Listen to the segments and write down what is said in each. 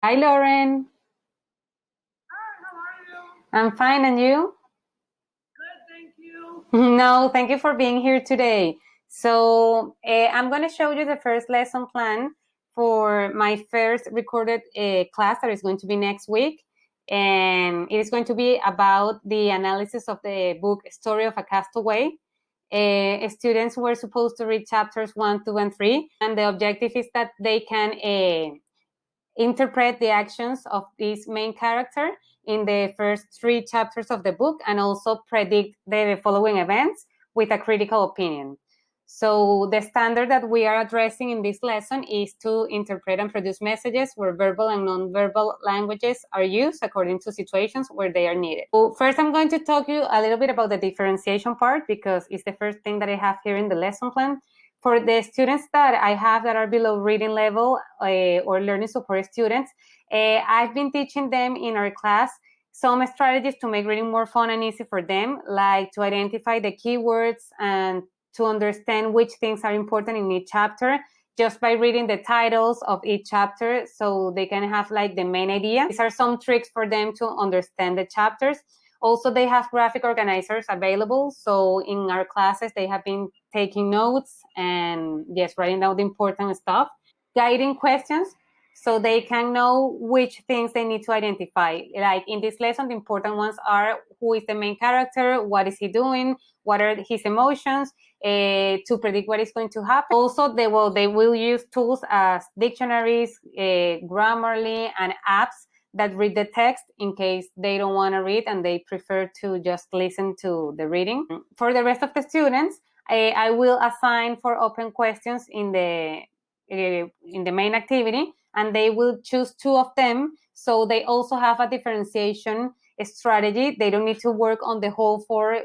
Hi, Lauren. Hi, how are you? I'm fine, and you? Good, thank you. No, thank you for being here today. So, I'm going to show you the first lesson plan for my first recorded class that is going to be next week. And it is going to be about the analysis of the book Story of a Castaway. Students were supposed to read chapters 1, 2, and 3. And the objective is that they can interpret the actions of this main character in the first 3 chapters of the book and also predict the following events with a critical opinion. So the standard that we are addressing in this lesson is to interpret and produce messages where verbal and nonverbal languages are used according to situations where they are needed. So first, I'm going to talk to you a little bit about the differentiation part because it's the first thing that I have here in the lesson plan. For the students that I have that are below reading level or learning support students, I've been teaching them in our class some strategies to make reading more fun and easy for them, like to identify the keywords and to understand which things are important in each chapter just by reading the titles of each chapter so they can have like the main idea. These are some tricks for them to understand the chapters. Also, they have graphic organizers available. So in our classes, they have been taking notes and yes, writing down the important stuff, guiding questions so they can know which things they need to identify. Like in this lesson, the important ones are who is the main character, what is he doing, what are his emotions, to predict what is going to happen. Also, they will use tools as dictionaries, Grammarly, and apps that read the text in case they don't want to read and they prefer to just listen to the reading. For the rest of the students, I will assign for open questions in the main activity, and they will choose 2 of them. So they also have a differentiation strategy. They don't need to work on the whole 4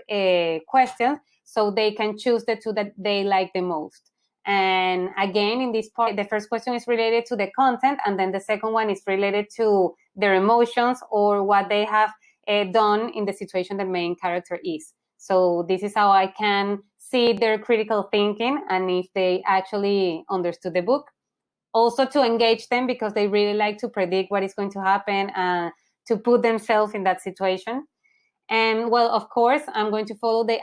questions, so they can choose the 2 that they like the most. And again, in this part, the first question is related to the content, and then the second one is related to their emotions or what they have done in the situation the main character is. So this is how I can see their critical thinking and if they actually understood the book. Also to engage them because they really like to predict what is going to happen and to put themselves in that situation. And well, of course, I'm going to follow the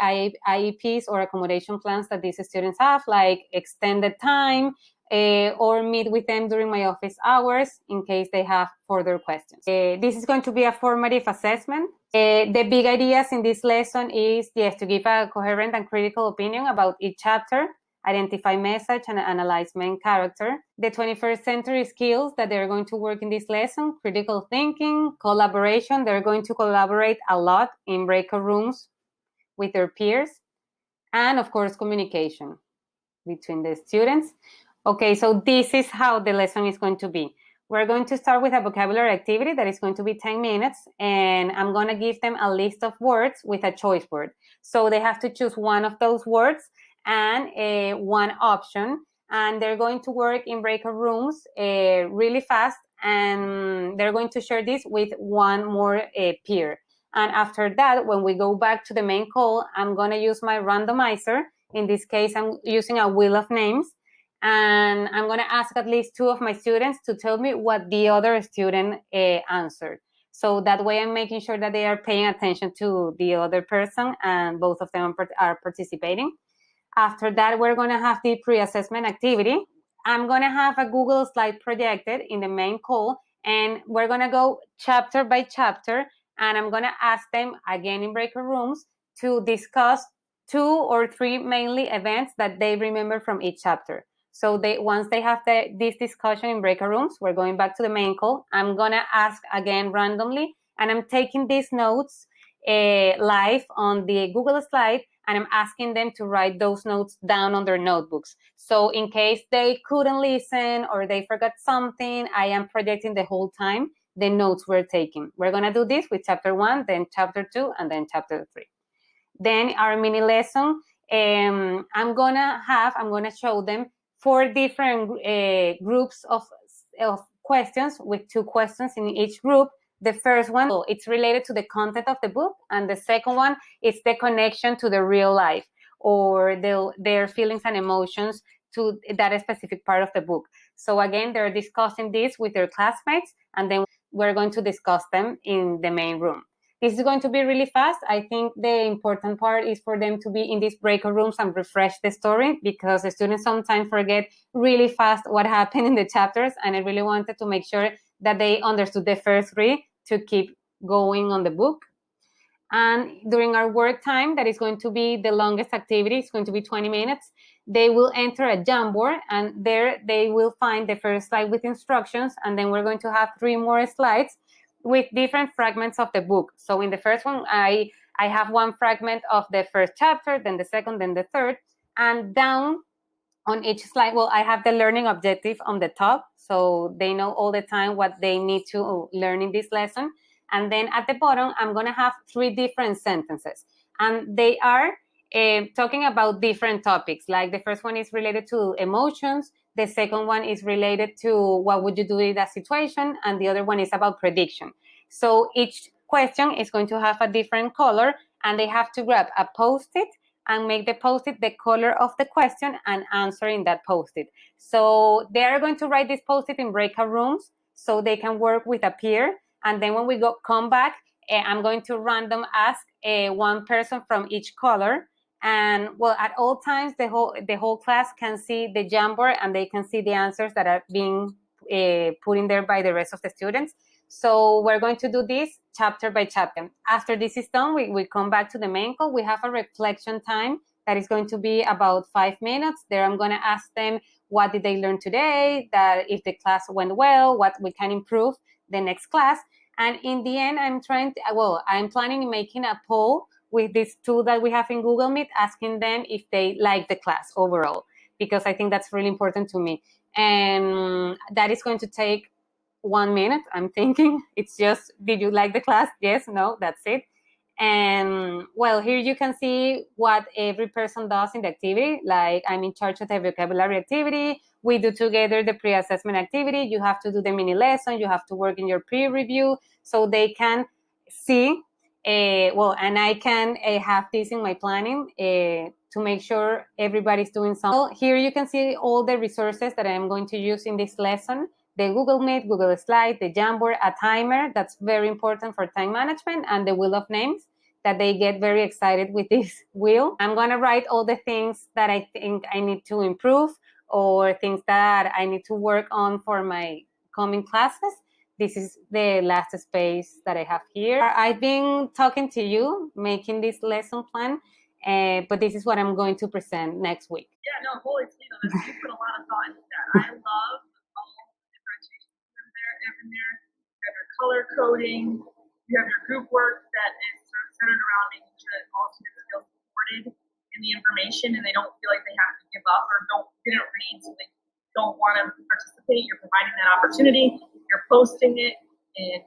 IEPs or accommodation plans that these students have, like extended time or meet with them during my office hours in case they have further questions. This is going to be a formative assessment. The big ideas in this lesson is, yes, to give a coherent and critical opinion about each chapter, identify message, and analyze main character. The 21st century skills that they're going to work in this lesson: critical thinking, collaboration. They're going to collaborate a lot in breakout rooms with their peers, and of course, communication between the students. Okay, so this is how the lesson is going to be. We're going to start with a vocabulary activity that is going to be 10 minutes, and I'm going to give them a list of words with a choice word. So they have to choose one of those words and one option, and they're going to work in breakout rooms really fast, and they're going to share this with one more peer. And after that, when we go back to the main call, I'm going to use my randomizer. In this case, I'm using a wheel of names, and I'm going to ask at least 2 of my students to tell me what the other student answered. So that way I'm making sure that they are paying attention to the other person and both of them are participating. After that, we're going to have the pre-assessment activity. I'm going to have a Google slide projected in the main call, and we're going to go chapter by chapter, and I'm going to ask them again in breakout rooms to discuss 2 or 3 mainly events that they remember from each chapter. So once they have this discussion in breakout rooms, we're going back to the main call. I'm going to ask again randomly, and I'm taking these notes live on the Google slide, and I'm asking them to write those notes down on their notebooks. So in case they couldn't listen or they forgot something, I am projecting the whole time the notes we're taking. We're going to do this with chapter 1, then chapter 2, and then chapter 3. Then our mini lesson, I'm going to show them 4 different groups of questions with 2 questions in each group. The first one, it's related to the content of the book, and the second one is the connection to the real life or their feelings and emotions to that specific part of the book. So again, they're discussing this with their classmates, and then we're going to discuss them in the main room. This is going to be really fast. I think the important part is for them to be in these breakout rooms and refresh the story, because the students sometimes forget really fast what happened in the chapters, and I really wanted to make sure that they understood the first three to keep going on the book. And during our work time, that is going to be the longest activity, it's going to be 20 minutes. They will enter a Jamboard, and there they will find the first slide with instructions, and then we're going to have 3 more slides with different fragments of the book. So in the first one, I have one fragment of the first chapter, then the second, then the third, and down on each slide, well, I have the learning objective on the top, so they know all the time what they need to learn in this lesson. And then at the bottom, I'm going to have 3 different sentences, and they are talking about different topics. Like the first one is related to emotions, the second one is related to what would you do in that situation, and the other one is about prediction. So each question is going to have a different color, and they have to grab a Post-it and make the Post-it the color of the question and answer in that Post-it. So they are going to write this Post-it in breakout rooms so they can work with a peer. And then when we come back, I'm going to random ask one person from each color. And well, at all times, the whole class can see the Jamboard, and they can see the answers that are being put in there by the rest of the students. So we're going to do this chapter by chapter. After this is done, we come back to the main call. We have a reflection time that is going to be about 5 minutes. There I'm going to ask them what did they learn today, that if the class went well, what we can improve the next class. And in the end, I'm planning making a poll with this tool that we have in Google Meet, asking them if they like the class overall, because I think that's really important to me. And that is going to take 1 minute. I'm thinking it's just, did you like the class? Yes, no, that's it. And well, here you can see what every person does in the activity. Like, I'm in charge of the vocabulary activity. We do together the pre-assessment activity. You have to do the mini lesson. You have to work in your peer review, so they can see. And I can have this in my planning to make sure everybody's doing something. Well, here you can see all the resources that I'm going to use in this lesson. The Google Meet, Google Slide, the Jamboard, a timer, that's very important for time management, and the wheel of names, that they get very excited with this wheel. I'm going to write all the things that I think I need to improve, or things that I need to work on for my coming classes. This is the last space that I have here. I've been talking to you, making this lesson plan, but this is what I'm going to present next week. Yeah, no, holy Toledo, you put a lot of thought into that. I love all the differentiation in there. You have your color coding, you have your group work that is sort of centered around making sure that all students feel supported in the information, and they don't feel like they have to give up or didn't read, so they don't want to participate. You're providing that opportunity. You're posting it in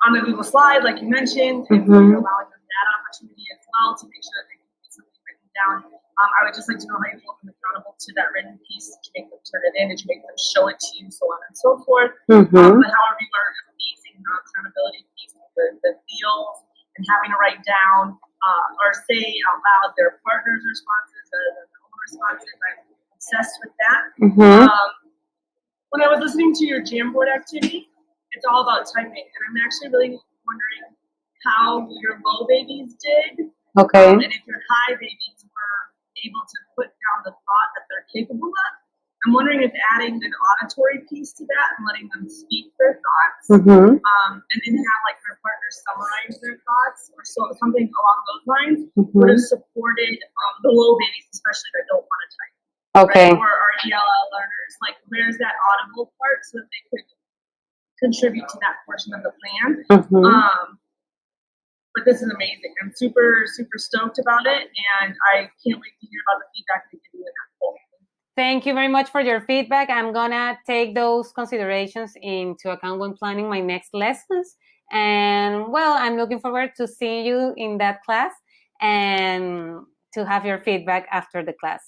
on the Google Slide, like you mentioned, and you're allowing them that opportunity as well to make sure that they can get something written down. I would just like to know how you hold them accountable to that written piece. Did you make them turn it in? Did you make them show it to you? So on and so forth. But however you are amazing accountability piece, the deals, and having to write down or say out loud their partner's responses or their own responses. I'm obsessed with that. When I was listening to your Jamboard activity, it's all about typing, and I'm actually really wondering how your low babies did. Okay. And if your high babies were able to put down the thought that they're capable of. I'm wondering if adding an auditory piece to that and letting them speak their thoughts, and then have like their partners summarize their thoughts or something along those lines would have supported the low babies, especially that don't want to type. Okay. Right? Or our ELL learners, like where's that audible part so that they could contribute to that portion of the plan. But this is amazing. I'm super, super stoked about it, and I can't wait to hear about the feedback they give you in that poll. Thank you very much for your feedback. I'm gonna take those considerations into account when planning my next lessons. And well, I'm looking forward to seeing you in that class and to have your feedback after the class.